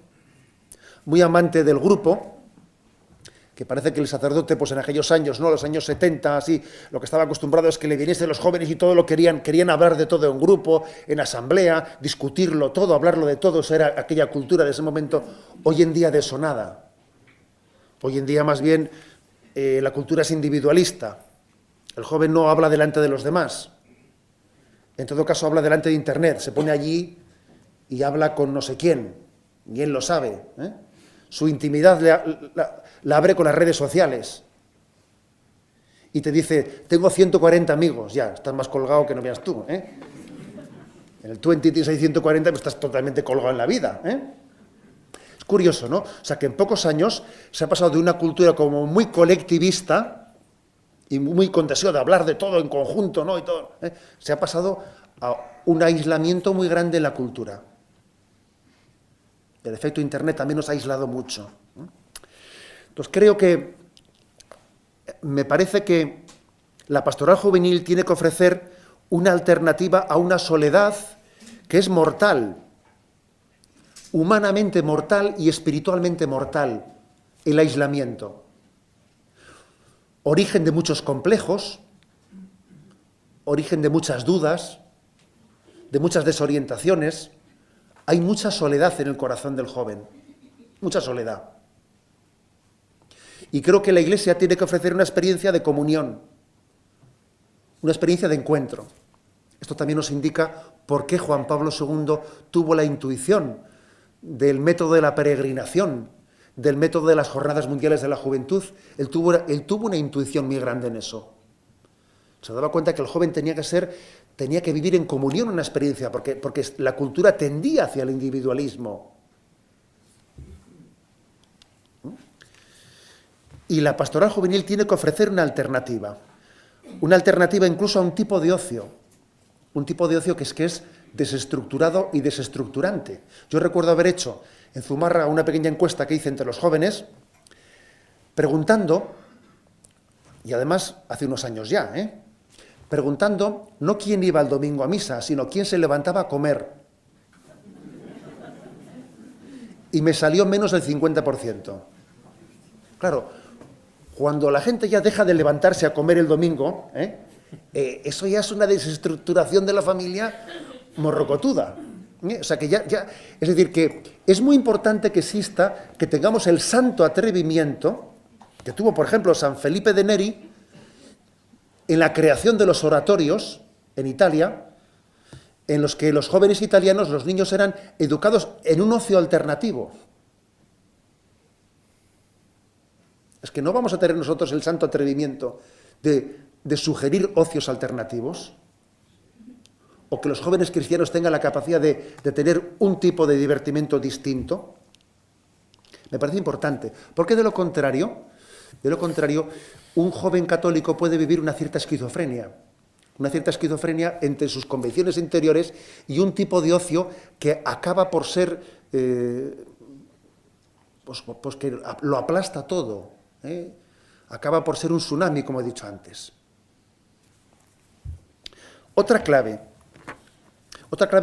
A: muy amante del grupo, que parece que el sacerdote, pues en aquellos años, ¿no? Los años 70, así, lo que estaba acostumbrado es que le viniesen los jóvenes y todo lo querían hablar de todo en grupo, en asamblea, discutirlo todo, hablarlo de todo, esa era aquella cultura de ese momento. Hoy en día de eso nada. Hoy en día más bien la cultura es individualista. El joven no habla delante de los demás. En todo caso habla delante de Internet, se pone allí y habla con no sé quién, y él lo sabe, ¿eh? Su intimidad la abre con las redes sociales. Y te dice, tengo 140 amigos, ya, estás más colgado que no veas tú, ¿eh? En el 20 tienes ahí 140, pues estás totalmente colgado en la vida, ¿eh? Es curioso, ¿no? O sea, que en pocos años se ha pasado de una cultura como muy colectivista y muy con deseo de hablar de todo en conjunto, ¿no? Y todo, ¿eh? Se ha pasado a un aislamiento muy grande en la cultura. El efecto Internet también nos ha aislado mucho. Entonces creo que, me parece que la pastoral juvenil tiene que ofrecer una alternativa a una soledad que es mortal, humanamente mortal y espiritualmente mortal, el aislamiento. Origen de muchos complejos, origen de muchas dudas, de muchas desorientaciones. Hay mucha soledad en el corazón del joven, mucha soledad. Y creo que la Iglesia tiene que ofrecer una experiencia de comunión, una experiencia de encuentro. Esto también nos indica por qué Juan Pablo II tuvo la intuición del método de la peregrinación, del método de las Jornadas Mundiales de la Juventud. Él tuvo una intuición muy grande en eso. Se daba cuenta que el joven tenía que vivir en comunión una experiencia, porque la cultura tendía hacia el individualismo. Y la pastoral juvenil tiene que ofrecer una alternativa incluso a un tipo de ocio que es desestructurado y desestructurante. Yo recuerdo haber hecho en Zumárraga una pequeña encuesta que hice entre los jóvenes, preguntando, y además hace unos años ya, preguntando no quién iba el domingo a misa, sino quién se levantaba a comer. Y me salió menos del 50%. Claro, Cuando la gente ya deja de levantarse a comer el domingo, eso ya es una desestructuración de la familia morrocotuda. O sea que es decir, que es muy importante que exista, que tengamos el santo atrevimiento que tuvo, por ejemplo, San Felipe de Neri en la creación de los oratorios en Italia, en los que los jóvenes italianos, los niños, eran educados en un ocio alternativo. Es que no vamos a tener nosotros el santo atrevimiento de sugerir ocios alternativos, o que los jóvenes cristianos tengan la capacidad de tener un tipo de divertimento distinto. Me parece importante, porque de lo contrario, un joven católico puede vivir una cierta esquizofrenia entre sus convicciones interiores y un tipo de ocio que acaba por ser, pues que lo aplasta todo, acaba por ser un tsunami, como he dicho antes. Otra clave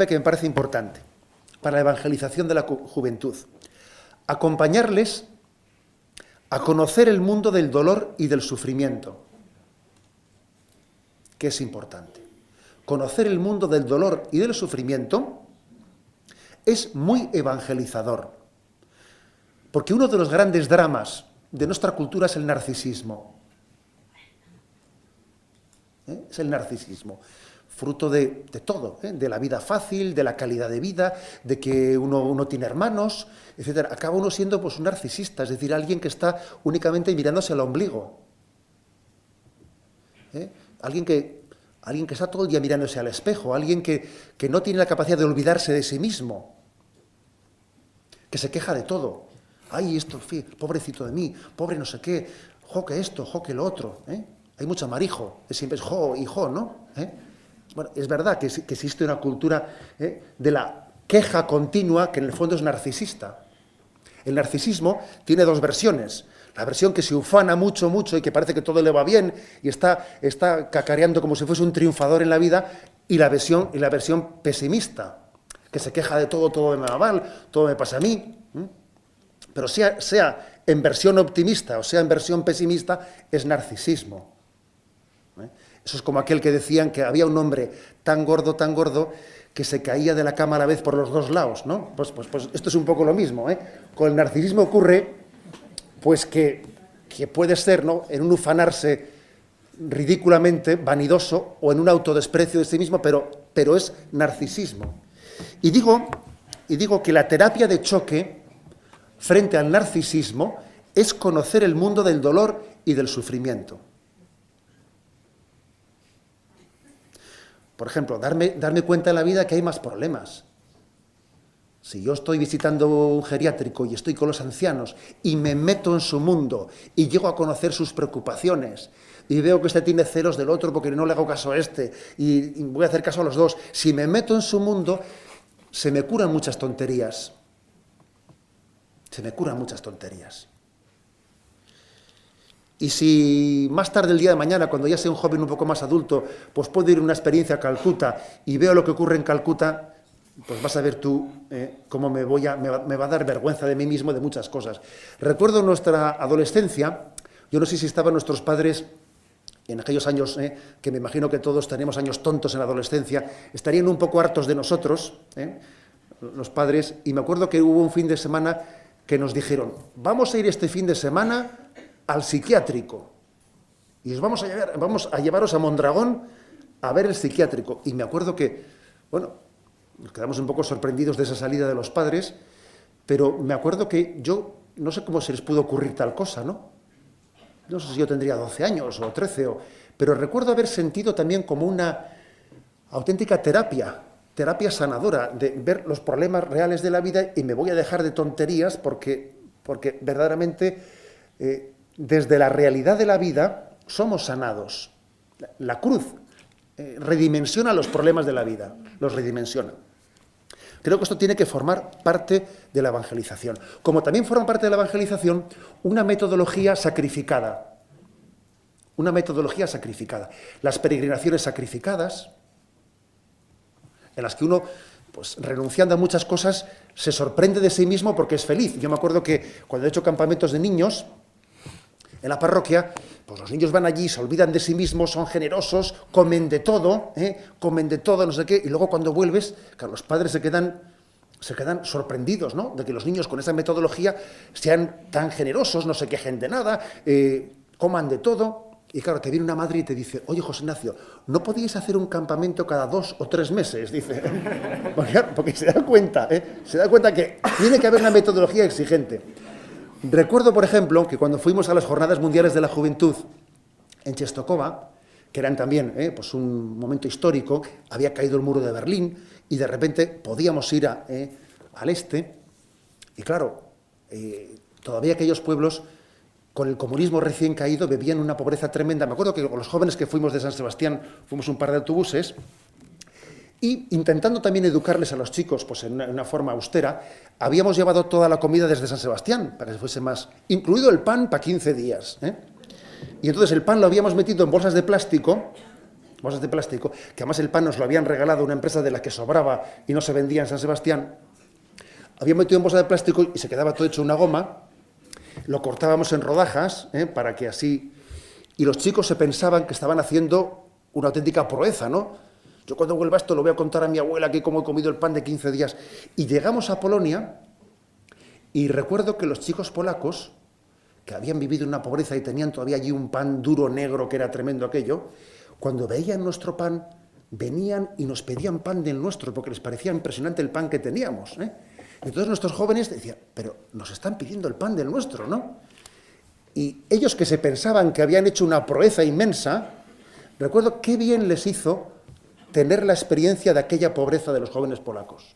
A: que me parece importante para la evangelización de la juventud: acompañarles a conocer el mundo del dolor y del sufrimiento, que es importante. Conocer el mundo del dolor y del sufrimiento es muy evangelizador, porque uno de los grandes dramas de nuestra cultura es el narcisismo. Es el narcisismo, fruto de todo, de la vida fácil, de la calidad de vida, de que uno tiene hermanos, etcétera. Acaba uno siendo pues un narcisista, es decir, alguien que está únicamente mirándose al ombligo. Alguien que está todo el día mirándose al espejo, alguien que no tiene la capacidad de olvidarse de sí mismo, que se queja de todo. Ay, esto, pobrecito de mí, pobre no sé qué, jo que esto, jo que lo otro. Hay mucho amarijo, siempre es jo y jo, ¿no? Bueno, es verdad que existe una cultura de la queja continua que en el fondo es narcisista. El narcisismo tiene dos versiones. La versión que se ufana mucho y que parece que todo le va bien y está cacareando como si fuese un triunfador en la vida, y la versión pesimista, que se queja de todo me va mal, todo me pasa a mí. Pero sea en versión optimista o sea en versión pesimista, es narcisismo. Eso es como aquel que decían que había un hombre tan gordo, que se caía de la cama a la vez por los dos lados, ¿no? Pues esto es un poco lo mismo, Con el narcisismo ocurre pues que puede ser, ¿no?, en un ufanarse ridículamente vanidoso o en un autodesprecio de sí mismo, pero es narcisismo. Y digo que la terapia de choque frente al narcisismo es conocer el mundo del dolor y del sufrimiento. Por ejemplo, darme cuenta en la vida que hay más problemas. Si yo estoy visitando un geriátrico y estoy con los ancianos y me meto en su mundo y llego a conocer sus preocupaciones y veo que este tiene celos del otro porque no le hago caso a este y voy a hacer caso a los dos, si me meto en su mundo, se me curan muchas tonterías. Y si más tarde el día de mañana, cuando ya sea un joven un poco más adulto, pues puedo ir a una experiencia a Calcuta y veo lo que ocurre en Calcuta, pues vas a ver tú cómo me va a dar vergüenza de mí mismo de muchas cosas. Recuerdo nuestra adolescencia, yo no sé si estaban nuestros padres en aquellos años, que me imagino que todos tenemos años tontos en la adolescencia, estarían un poco hartos de nosotros, los padres, y me acuerdo que hubo un fin de semana que nos dijeron: vamos a ir este fin de semana al psiquiátrico y os vamos a llevaros a Mondragón a ver el psiquiátrico. Y me acuerdo que, bueno, nos quedamos un poco sorprendidos de esa salida de los padres, pero me acuerdo que yo no sé cómo se les pudo ocurrir tal cosa, ¿no? No sé si yo tendría 12 años o 13, pero recuerdo haber sentido también como una auténtica terapia sanadora, de ver los problemas reales de la vida y me voy a dejar de tonterías porque verdaderamente desde la realidad de la vida somos sanados. La cruz redimensiona los problemas de la vida, los redimensiona. Creo que esto tiene que formar parte de la evangelización. Como también forma parte de la evangelización una metodología sacrificada. Las peregrinaciones sacrificadas, en las que uno, pues renunciando a muchas cosas, se sorprende de sí mismo porque es feliz. Yo me acuerdo que cuando he hecho campamentos de niños, en la parroquia, pues los niños van allí, se olvidan de sí mismos, son generosos, comen de todo, no sé qué, y luego cuando vuelves, claro, los padres se quedan sorprendidos, ¿no?, de que los niños con esa metodología sean tan generosos, no se quejen de nada, coman de todo. Y claro, te viene una madre y te dice: oye, José Ignacio, ¿no podíais hacer un campamento cada 2 o 3 meses? Dice, porque se da cuenta que tiene que haber una metodología exigente. Recuerdo, por ejemplo, que cuando fuimos a las Jornadas Mundiales de la Juventud en Czestochowa, que eran también pues un momento histórico, había caído el muro de Berlín y de repente podíamos ir al este, y claro, todavía aquellos pueblos con el comunismo recién caído vivían una pobreza tremenda. Me acuerdo que con los jóvenes que fuimos de San Sebastián, fuimos un par de autobuses, y intentando también educarles a los chicos pues en una forma austera, habíamos llevado toda la comida desde San Sebastián, para que se fuese más, incluido el pan para 15 días. Y entonces el pan lo habíamos metido en bolsas de plástico, que además el pan nos lo habían regalado una empresa de la que sobraba y no se vendía en San Sebastián. Habíamos metido en bolsas de plástico y se quedaba todo hecho una goma. Lo cortábamos en rodajas, para que así... Y los chicos se pensaban que estaban haciendo una auténtica proeza, ¿no? Yo cuando vuelva esto lo voy a contar a mi abuela que cómo he comido el pan de 15 días. Y llegamos a Polonia y recuerdo que los chicos polacos, que habían vivido en una pobreza y tenían todavía allí un pan duro, negro, que era tremendo aquello, cuando veían nuestro pan, venían y nos pedían pan del nuestro, porque les parecía impresionante el pan que teníamos, Entonces nuestros jóvenes decían: pero nos están pidiendo el pan del nuestro, ¿no? Y ellos, que se pensaban que habían hecho una proeza inmensa, recuerdo qué bien les hizo tener la experiencia de aquella pobreza de los jóvenes polacos.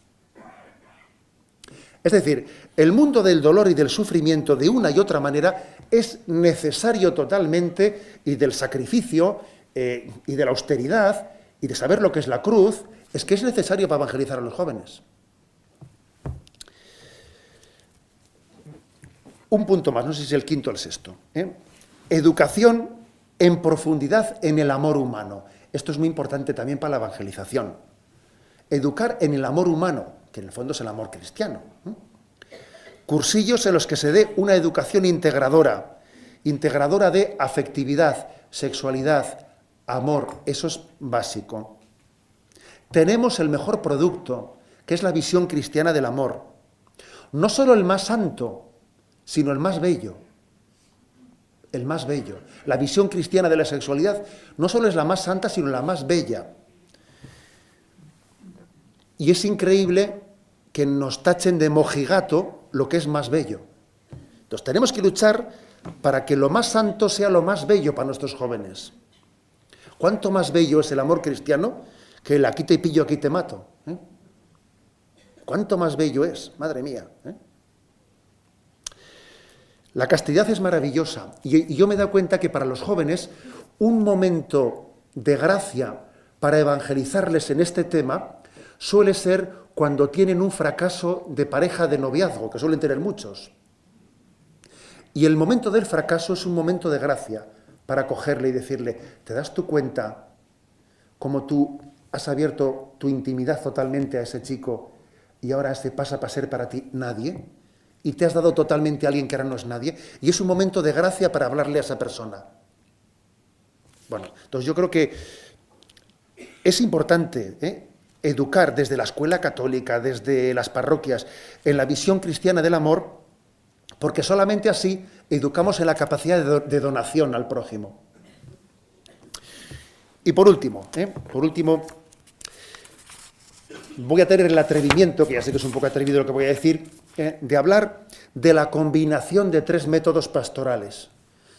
A: Es decir, el mundo del dolor y del sufrimiento, de una y otra manera, es necesario totalmente, y del sacrificio, y de la austeridad, y de saber lo que es la cruz, es que es necesario para evangelizar a los jóvenes. Un punto más, no sé si es el quinto o el sexto. Educación en profundidad en el amor humano. Esto es muy importante también para la evangelización. Educar en el amor humano, que en el fondo es el amor cristiano. Cursillos en los que se dé una educación integradora de afectividad, sexualidad, amor, eso es básico. Tenemos el mejor producto, que es la visión cristiana del amor. No solo el más santo, sino el más bello. El más bello. La visión cristiana de la sexualidad no solo es la más santa, sino la más bella. Y es increíble que nos tachen de mojigato lo que es más bello. Entonces tenemos que luchar para que lo más santo sea lo más bello para nuestros jóvenes. ¿Cuánto más bello es el amor cristiano que el aquí te pillo, aquí te mato? ¿Cuánto más bello es? Madre mía. La castidad es maravillosa y yo me he dado cuenta que para los jóvenes un momento de gracia para evangelizarles en este tema suele ser cuando tienen un fracaso de pareja de noviazgo, que suelen tener muchos. Y el momento del fracaso es un momento de gracia para cogerle y decirle: ¿te das tu cuenta cómo tú has abierto tu intimidad totalmente a ese chico y ahora este pasa para ser para ti nadie? Y te has dado totalmente a alguien que ahora no es nadie. Y es un momento de gracia para hablarle a esa persona. Bueno, entonces yo creo que es importante educar desde la escuela católica, desde las parroquias, en la visión cristiana del amor, porque solamente así educamos en la capacidad de donación al prójimo. Y por último, voy a tener el atrevimiento, que ya sé que es un poco atrevido lo que voy a decir, de hablar de la combinación de 3 métodos pastorales.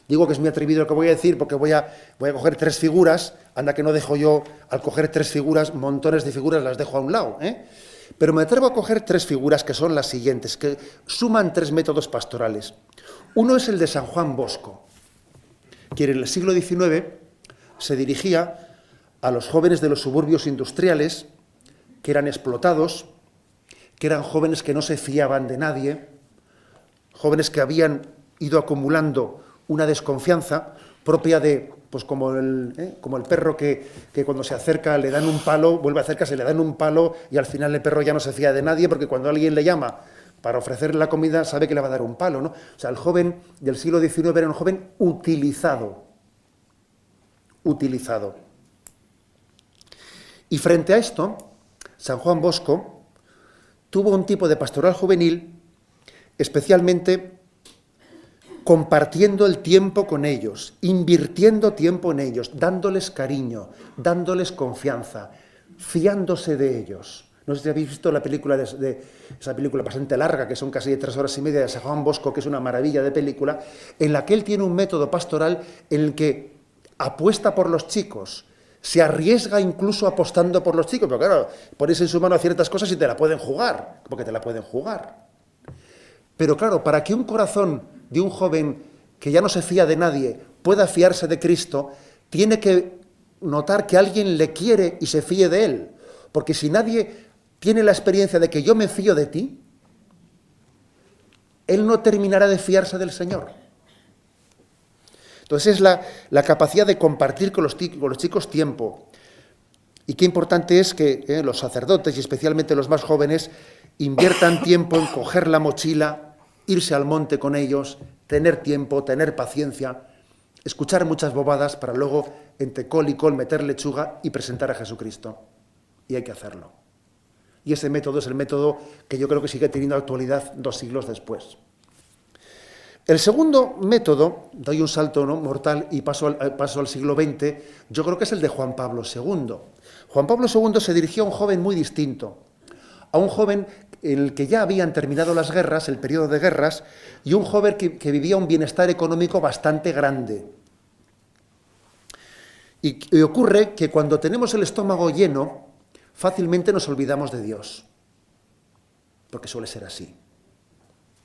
A: Digo que es muy atrevido lo que voy a decir porque voy a coger 3 figuras, anda que no dejo yo, al coger 3 figuras, montones de figuras las dejo a un lado, Pero me atrevo a coger 3 figuras que son las siguientes, que suman 3 métodos pastorales. Uno es el de San Juan Bosco, que en el siglo XIX se dirigía a los jóvenes de los suburbios industriales, que eran explotados, que eran jóvenes que no se fiaban de nadie, jóvenes que habían ido acumulando una desconfianza propia de, pues como el perro que cuando se acerca le dan un palo, vuelve a acercarse, le dan un palo y al final el perro ya no se fía de nadie porque cuando alguien le llama para ofrecerle la comida sabe que le va a dar un palo, ¿no? O sea, el joven del siglo XIX era un joven utilizado. Y frente a esto, San Juan Bosco tuvo un tipo de pastoral juvenil especialmente compartiendo el tiempo con ellos, invirtiendo tiempo en ellos, dándoles cariño, dándoles confianza, fiándose de ellos. No sé si habéis visto la película esa película bastante larga, que son casi de 3 horas y media, de San Juan Bosco, que es una maravilla de película, en la que él tiene un método pastoral en el que apuesta por los chicos, se arriesga incluso apostando por los chicos, pero claro, pones en su mano ciertas cosas y te la pueden jugar, porque te la pueden jugar. Pero claro, para que un corazón de un joven que ya no se fía de nadie pueda fiarse de Cristo, tiene que notar que alguien le quiere y se fíe de él. Porque si nadie tiene la experiencia de que yo me fío de ti, él no terminará de fiarse del Señor. Entonces es la capacidad de compartir con los chicos tiempo. Y qué importante es que los sacerdotes, y especialmente los más jóvenes, inviertan tiempo en coger la mochila, irse al monte con ellos, tener tiempo, tener paciencia, escuchar muchas bobadas para luego, entre col y col, meter lechuga y presentar a Jesucristo. Y hay que hacerlo. Y ese método es el método que yo creo que sigue teniendo actualidad 2 siglos después. El segundo método, doy un salto, ¿no?, mortal y paso al siglo XX, yo creo que es el de Juan Pablo II. Juan Pablo II se dirigió a un joven muy distinto, a un joven en el que ya habían terminado las guerras, el periodo de guerras, y un joven que vivía un bienestar económico bastante grande. Y ocurre que cuando tenemos el estómago lleno, fácilmente nos olvidamos de Dios, porque suele ser así.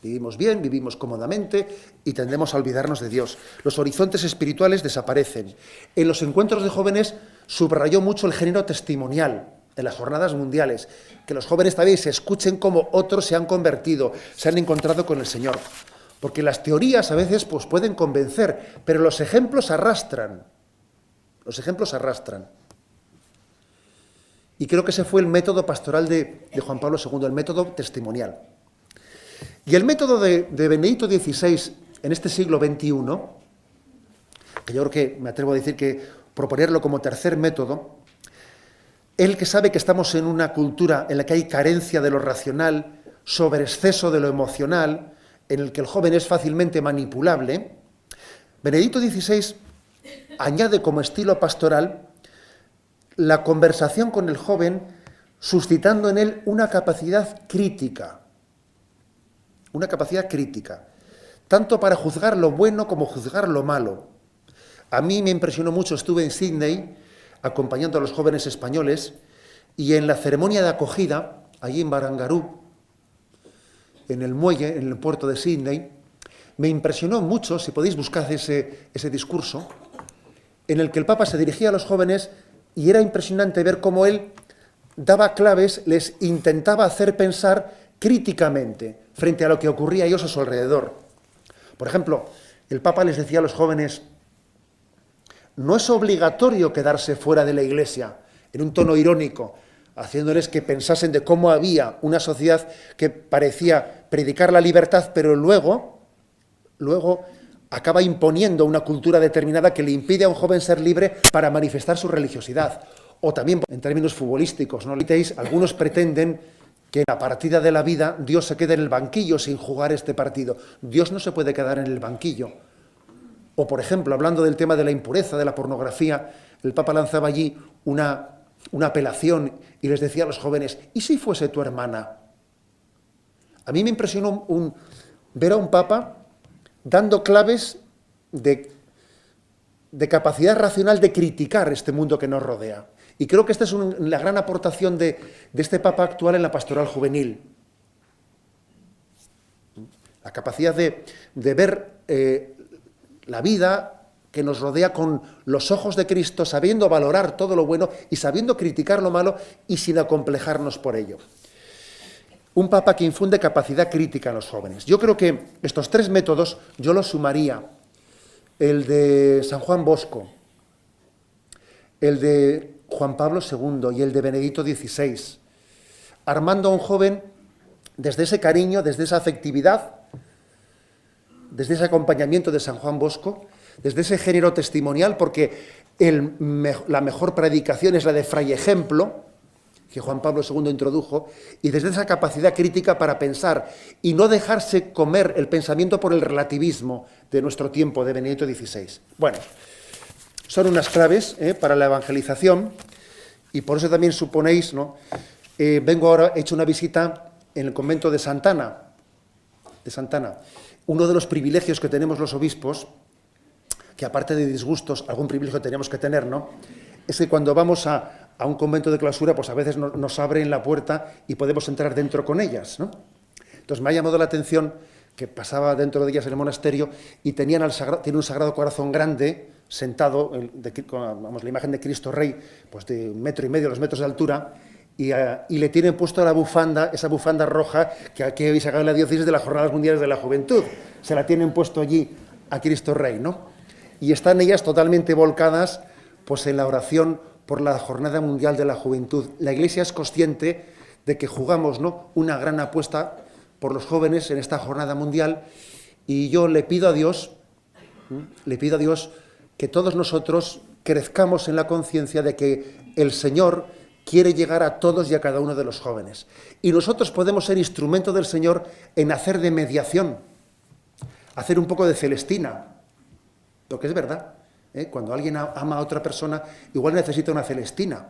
A: Vivimos bien, vivimos cómodamente y tendemos a olvidarnos de Dios. Los horizontes espirituales desaparecen. En los encuentros de jóvenes subrayó mucho el género testimonial en las jornadas mundiales, que los jóvenes también se escuchen cómo otros se han convertido, se han encontrado con el Señor. Porque las teorías a veces pues, pueden convencer, pero los ejemplos arrastran. Los ejemplos arrastran. Y creo que ese fue el método pastoral de Juan Pablo II, el método testimonial. Y el método de Benedicto XVI en este siglo XXI, que yo creo que me atrevo a decir que proponerlo como tercer método, él que sabe que estamos en una cultura en la que hay carencia de lo racional, sobreexceso de lo emocional, en el que el joven es fácilmente manipulable, Benedicto XVI añade como estilo pastoral la conversación con el joven, suscitando en él una capacidad crítica, tanto para juzgar lo bueno como juzgar lo malo. A mí me impresionó mucho, estuve en Sídney acompañando a los jóvenes españoles y en la ceremonia de acogida, allí en Barangaroo, en el muelle, en el puerto de Sídney, me impresionó mucho, si podéis buscar ese discurso, en el que el Papa se dirigía a los jóvenes y era impresionante ver cómo él daba claves, les intentaba hacer pensar críticamente frente a lo que ocurría a ellos a su alrededor. Por ejemplo, el Papa les decía a los jóvenes, no es obligatorio quedarse fuera de la Iglesia, en un tono irónico, haciéndoles que pensasen de cómo había una sociedad que parecía predicar la libertad, pero luego acaba imponiendo una cultura determinada que le impide a un joven ser libre para manifestar su religiosidad. O también, en términos futbolísticos, ¿no? Algunos pretenden que en la partida de la vida Dios se quede en el banquillo sin jugar este partido. Dios no se puede quedar en el banquillo. O, por ejemplo, hablando del tema de la impureza, de la pornografía, el Papa lanzaba allí una apelación y les decía a los jóvenes, ¿y si fuese tu hermana? A mí me impresionó ver a un Papa dando claves de capacidad racional de criticar este mundo que nos rodea. Y creo que esta es la gran aportación de este Papa actual en la pastoral juvenil. La capacidad de ver la vida que nos rodea con los ojos de Cristo, sabiendo valorar todo lo bueno y sabiendo criticar lo malo y sin acomplejarnos por ello. Un Papa que infunde capacidad crítica en los jóvenes. Yo creo que estos 3 métodos yo los sumaría. El de San Juan Bosco, el de Juan Pablo II y el de Benedicto XVI, armando a un joven desde ese cariño, desde esa afectividad, desde ese acompañamiento de San Juan Bosco, desde ese género testimonial, porque la mejor predicación es la de fray ejemplo, que Juan Pablo II introdujo, y desde esa capacidad crítica para pensar y no dejarse comer el pensamiento por el relativismo de nuestro tiempo, de Benedicto XVI. Bueno, son unas claves para la evangelización, y por eso también suponéis, ¿no? Vengo ahora, he hecho una visita en el convento de Santana. Uno de los privilegios que tenemos los obispos, que aparte de disgustos, algún privilegio tenemos que tener, ¿no? Es que cuando vamos a un convento de clausura, pues a veces nos abren la puerta y podemos entrar dentro con ellas, ¿no? Entonces me ha llamado la atención que pasaba dentro de ellas en el monasterio y tiene un Sagrado Corazón grande, sentado, vamos, la imagen de Cristo Rey, pues de 1,5 metros, 2 metros de altura, y le tienen puesto la bufanda, esa bufanda roja que aquí habéis sacado en la diócesis de las Jornadas Mundiales de la Juventud. Se la tienen puesto allí a Cristo Rey, ¿no? Y están ellas totalmente volcadas pues, en la oración por la Jornada Mundial de la Juventud. La Iglesia es consciente de que jugamos, ¿no?, una gran apuesta por los jóvenes en esta Jornada Mundial, y yo le pido a Dios que todos nosotros crezcamos en la conciencia de que el Señor quiere llegar a todos y a cada uno de los jóvenes. Y nosotros podemos ser instrumento del Señor en hacer de mediación, hacer un poco de Celestina, lo que es verdad. Cuando alguien ama a otra persona, igual necesita una Celestina,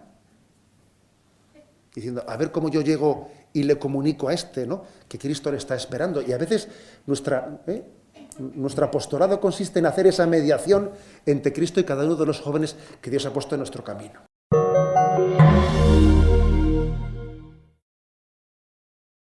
A: diciendo, a ver cómo yo llego y le comunico a este, ¿no?, que Cristo le está esperando. Y a veces nuestro apostolado consiste en hacer esa mediación entre Cristo y cada uno de los jóvenes que Dios ha puesto en nuestro camino.